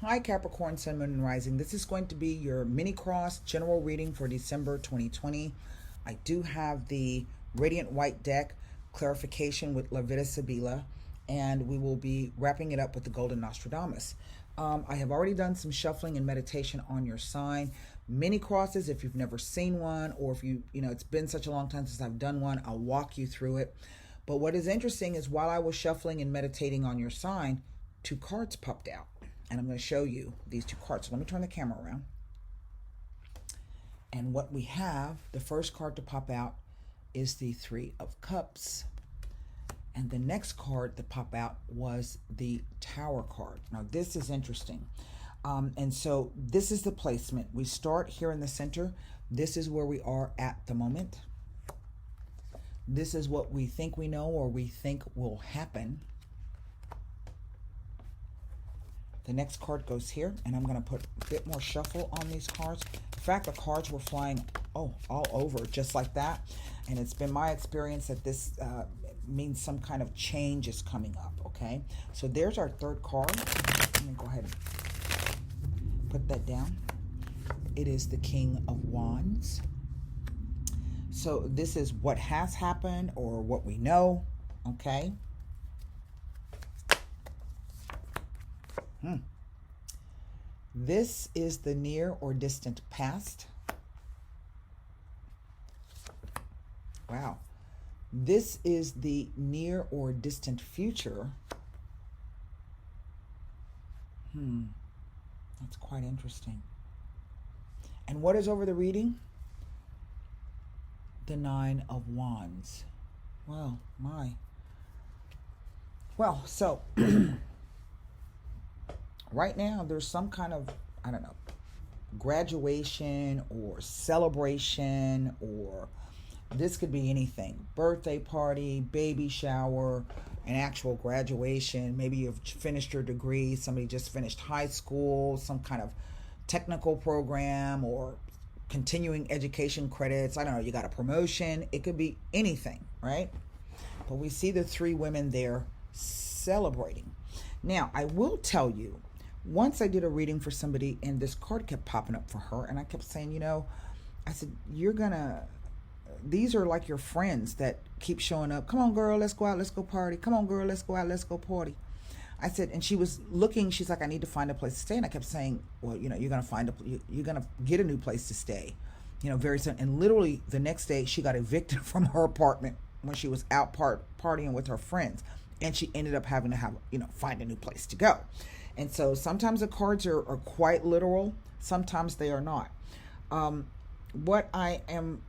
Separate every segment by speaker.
Speaker 1: Hi Capricorn, Sun, Moon, and Rising. This is going to be your mini cross general reading for December 2020. I do have the Radiant White deck clarification with Lavita Sibila, and we will be wrapping it up with the Golden Nostradamus. I have already done some shuffling and meditation on your sign. Mini crosses, if you've never seen one, or if it's been such a long time since I've done one, I'll walk you through it. But what is interesting is while I was shuffling and meditating on your sign, two cards popped out. And I'm going to show you these two cards. So let me turn the camera around. And what we have, the first card to pop out is the Three of Cups. And the next card to pop out was the Tower card. Now this is interesting. And so this is the placement. We start here in the center. This is where we are at the moment. This is what we think we know or we think will happen. The next card goes here, and I'm going to put a bit more shuffle on these cards. In fact, the cards were flying all over just like that. And it's been my experience that this means some kind of change is coming up, okay? So there's our third card. Let me go ahead and put that down. It is the King of Wands. So this is what has happened or what we know, okay? This is the near or distant past. Wow. This is the near or distant future. That's quite interesting. And what is over the reading? The Nine of Wands. Well, my. Well, so right now, there's some kind of, I don't know, graduation or celebration, or this could be anything. Birthday party, baby shower, an actual graduation. Maybe you've finished your degree. Somebody just finished high school, some kind of technical program or continuing education credits. I don't know, you got a promotion. It could be anything, right? But we see the three women there celebrating. Now, I will tell you, once I did a reading for somebody and this card kept popping up for her, and I kept saying, I said, these are like your friends that keep showing up. Come on, girl, let's go out, let's go party. Come on, girl, let's go out, let's go party. I said, and she was looking, she's like, I need to find a place to stay. And I kept saying, well, you're going to get a new place to stay, very soon. And literally the next day she got evicted from her apartment when she was out partying with her friends. And she ended up having to find a new place to go. And so sometimes the cards are quite literal. Sometimes they are not. What I am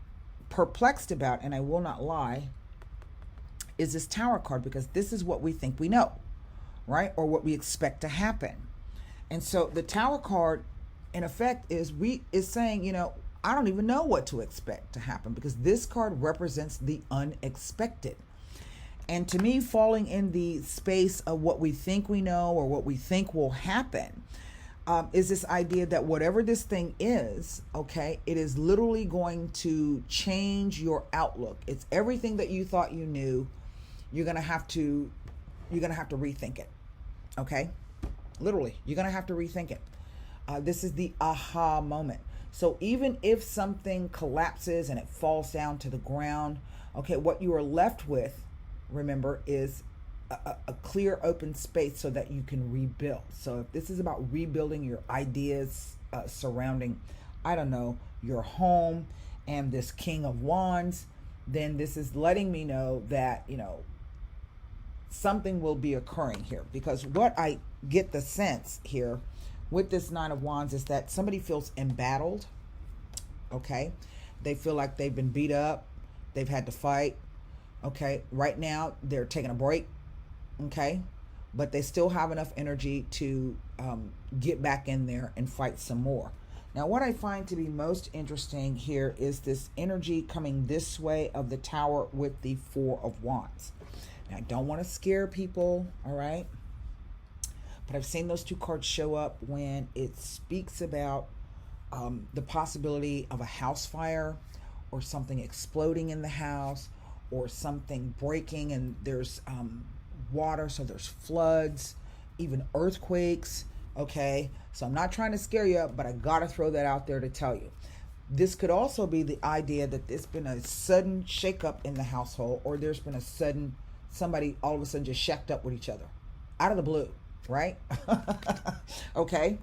Speaker 1: perplexed about, and I will not lie, is this Tower card, because this is what we think we know, right? Or what we expect to happen. And so the Tower card, in effect, is saying, I don't even know what to expect to happen, because this card represents the unexpected. And to me, falling in the space of what we think we know or what we think will happen is this idea that whatever this thing is, okay, it is literally going to change your outlook. It's everything that you thought you knew. You're gonna have to rethink it, okay? Literally, you're gonna have to rethink it. This is the aha moment. So even if something collapses and it falls down to the ground, okay, what you are left with, remember, is a clear open space so that you can rebuild. So if this is about rebuilding your ideas surrounding, I don't know, your home and this King of Wands, then this is letting me know that, something will be occurring here. Because what I get the sense here with this Nine of Wands is that somebody feels embattled, okay? They feel like they've been beat up, they've had to fight. Okay, right now they're taking a break, okay, but they still have enough energy to get back in there and fight some more. Now, what I find to be most interesting here is this energy coming this way of the Tower with the Four of Wands. Now, I don't want to scare people, all right, but I've seen those two cards show up when it speaks about the possibility of a house fire or something exploding in the house, or something breaking and there's water, so there's floods, even earthquakes, Okay, so I'm not trying to scare you, but I gotta throw that out there to tell you. This could also be the idea that there's been a sudden shakeup in the household, or there's been a sudden somebody all of a sudden just shacked up with each other out of the blue, right? Okay,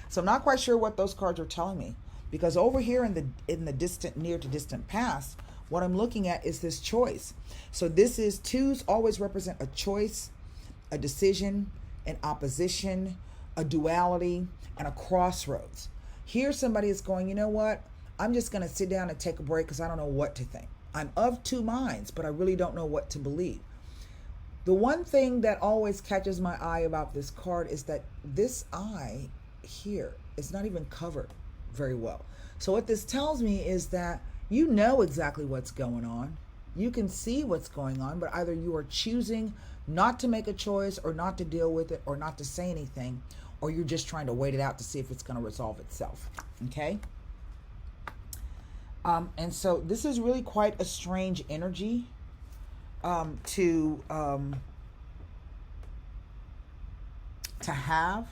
Speaker 1: so I'm not quite sure what those cards are telling me, because over here in the distant, near to distant past, what I'm looking at is this choice. So this is, twos always represent a choice, a decision, an opposition, a duality, and a crossroads. Here somebody is going, you know what? I'm just going to sit down and take a break because I don't know what to think. I'm of two minds, but I really don't know what to believe. The one thing that always catches my eye about this card is that this eye here is not even covered very well. So what this tells me is that you know exactly what's going on. You can see what's going on, but either you are choosing not to make a choice or not to deal with it or not to say anything, or you're just trying to wait it out to see if it's going to resolve itself. Okay? And so this is really quite a strange energy to have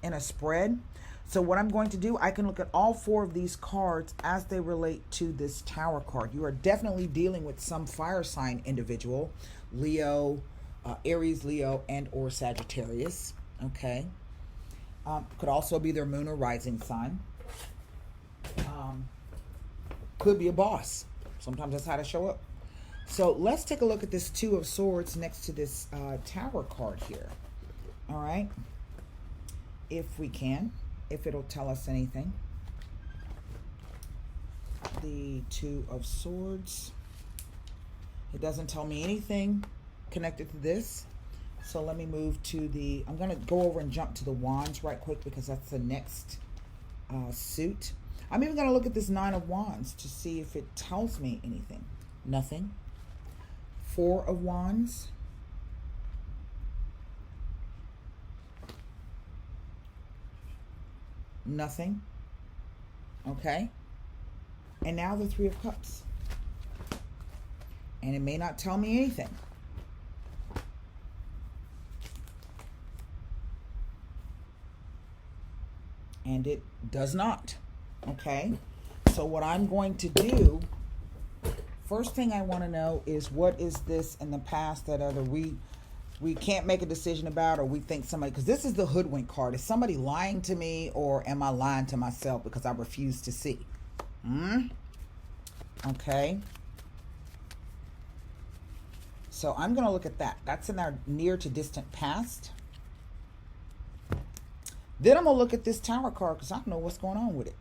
Speaker 1: in a spread. So what I'm going to do, I can look at all four of these cards as they relate to this Tower card. You are definitely dealing with some fire sign individual, Leo, Aries, Leo, and or Sagittarius. Okay. Could also be their moon or rising sign. Could be a boss. Sometimes that's how they show up. So let's take a look at this Two of Swords next to this Tower card here. All right. If we can, if it'll tell us anything. The Two of Swords. It doesn't tell me anything connected to this. So let me move to the, I'm going to go over and jump to the Wands right quick because that's the next suit. I'm even going to look at this Nine of Wands to see if it tells me anything. Nothing. Four of Wands. Nothing. Okay. And now the Three of Cups. And it may not tell me anything. And it does not. Okay. So what I'm going to do, first thing I want to know is what is this in the past that either we can't make a decision about, or we think somebody, because this is the hoodwink card. Is somebody lying to me, or am I lying to myself because I refuse to see? Okay. So I'm going to look at that. That's in our near to distant past. Then I'm going to look at this Tower card because I don't know what's going on with it.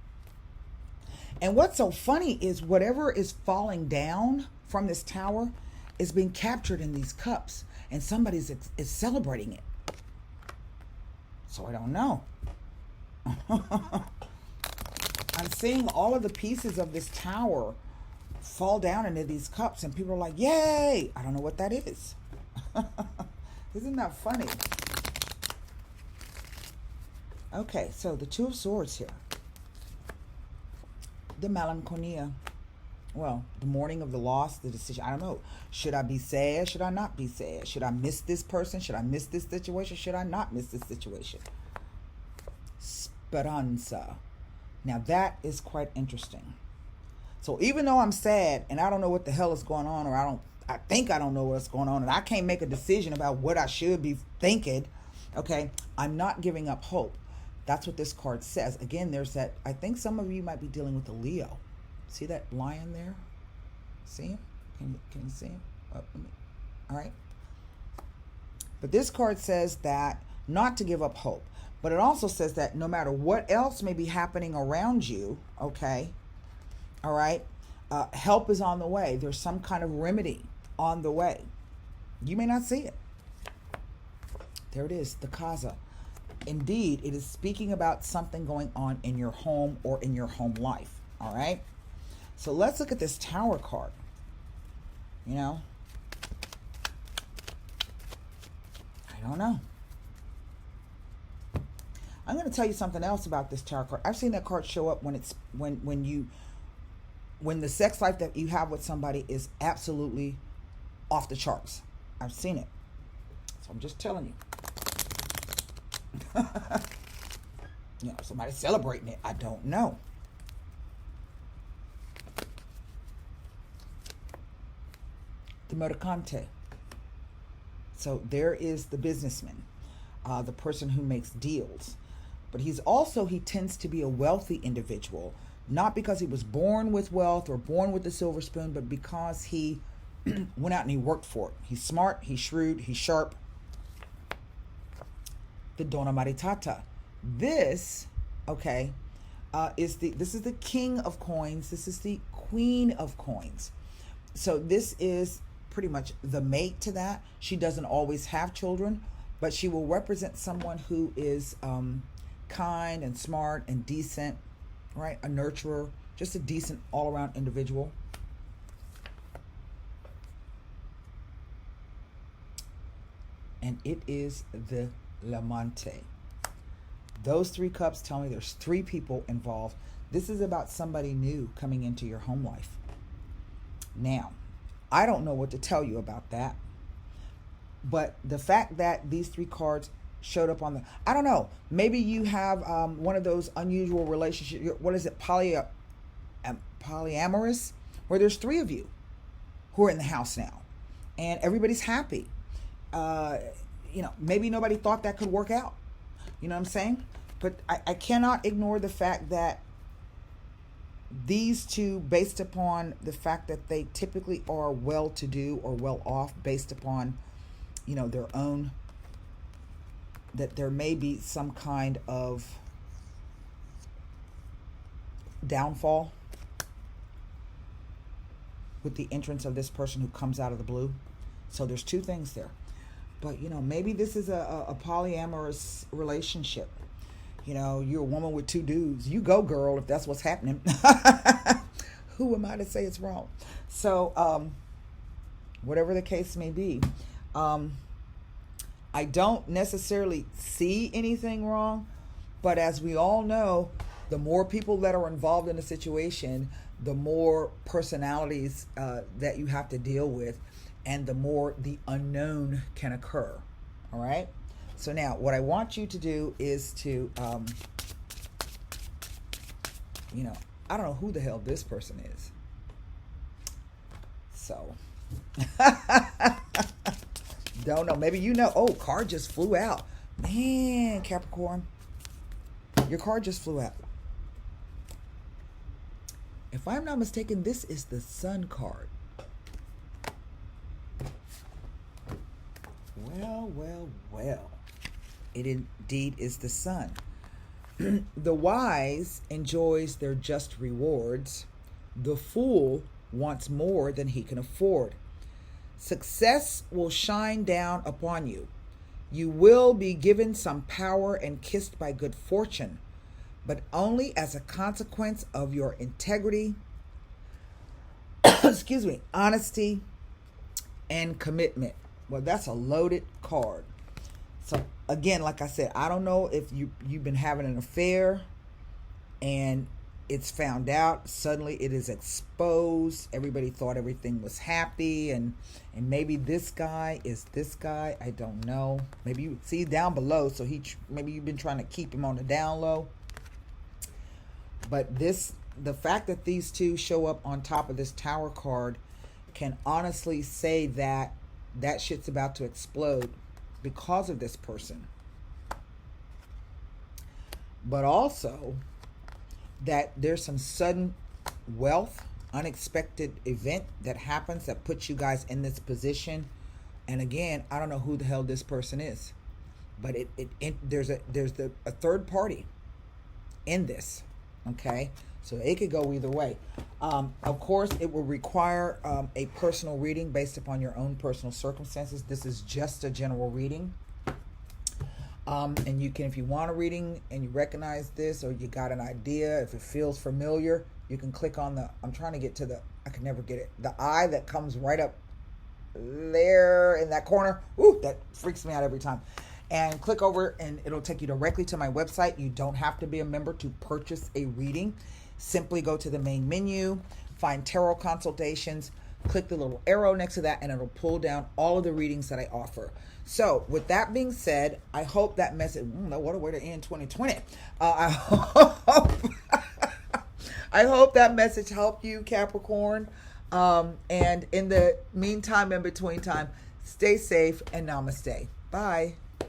Speaker 1: And what's so funny is whatever is falling down from this tower is being captured in these cups, and somebody's is celebrating it. So I don't know. I'm seeing all of the pieces of this tower fall down into these cups, and people are like, yay! I don't know what that is. Isn't that funny? Okay, so the Two of Swords here. The melancholia. Well, the mourning of the loss, the decision. I don't know. Should I be sad? Should I not be sad? Should I miss this person? Should I miss this situation? Should I not miss this situation? Speranza. Now that is quite interesting. So even though I'm sad and I don't know what the hell is going on, or I think I don't know what's going on, and I can't make a decision about what I should be thinking, okay, I'm not giving up hope. That's what this card says. Again, there's that, I think some of you might be dealing with a Leo. See that lion there? See him? Can you see him? Oh, all right. But this card says that not to give up hope. But it also says that no matter what else may be happening around you, okay, all right, help is on the way. There's some kind of remedy on the way. You may not see it. There it is, the Kaza. Indeed, it is speaking about something going on in your home or in your home life. All right. So let's look at this Tower card. You know, I don't know. I'm going to tell you something else about this Tower card. I've seen that card show up when it's when the sex life that you have with somebody is absolutely off the charts. I've seen it. So I'm just telling you. Somebody celebrating it. I don't know. The mercante. So there is the businessman, the person who makes deals. But he tends to be a wealthy individual, not because he was born with wealth or born with a silver spoon, but because he went out and he worked for it. He's smart, he's shrewd, he's sharp. The Donna Maritata. This, is the king of coins. This is the queen of coins. So this is pretty much the mate to that. She doesn't always have children, but she will represent someone who is kind and smart and decent, right? A nurturer, just a decent all-around individual. And it is the Lamante. Those 3 cups tell me there's 3 people involved. This is about somebody new coming into your home life. Now, I don't know what to tell you about that. But the fact that these 3 cards showed up on I don't know. Maybe you have one of those unusual relationships. What is it? Polyamorous? Where there's 3 of you who are in the house now. And everybody's happy. Maybe nobody thought that could work out. You know what I'm saying? But I cannot ignore the fact that these 2, based upon the fact that they typically are well-to-do or well-off, based upon, their own, that there may be some kind of downfall with the entrance of this person who comes out of the blue. So there's 2 things there. But, maybe this is a polyamorous relationship. You're a woman with 2 dudes. You go, girl, if that's what's happening. Who am I to say it's wrong? So, whatever the case may be, I don't necessarily see anything wrong. But as we all know, the more people that are involved in a situation, the more personalities that you have to deal with, and the more the unknown can occur. All right? So now, what I want you to do is to, I don't know who the hell this person is. So, don't know. Maybe card just flew out. Man, Capricorn, your card just flew out. If I'm not mistaken, this is the Sun card. Well. It indeed is the Sun. The wise enjoys their just rewards. The fool wants more than he can afford. Success will shine down upon you. You will be given some power and kissed by good fortune, but only as a consequence of your integrity, honesty, and commitment. Well, that's a loaded card. So again, like I said, I don't know if you've been having an affair and it's found out. Suddenly it is exposed. Everybody thought everything was happy, and maybe this guy is this guy. I don't know. Maybe you see down below. So maybe you've been trying to keep him on the down low. But the fact that these 2 show up on top of this Tower card can honestly say that shit's about to explode because of this person. But also that there's some sudden wealth, unexpected event that happens that puts you guys in this position. And again, I don't know who the hell this person is, but there's a third party in this. Okay, so it could go either way. Of course, it will require a personal reading based upon your own personal circumstances. This is just a general reading. And you can, if you want a reading and you recognize this, or you got an idea, if it feels familiar, you can click on I'm trying to get to I can never get it. The eye that comes right up there in that corner. Ooh, that freaks me out every time. And click over and it'll take you directly to my website. You don't have to be a member to purchase a reading. Simply go to the main menu, find tarot consultations, click the little arrow next to that, and it'll pull down all of the readings that I offer. So with that being said, I hope that message, what a way to end 2020. I hope that message helped you, Capricorn. And in the meantime, in between time, stay safe and namaste. Bye.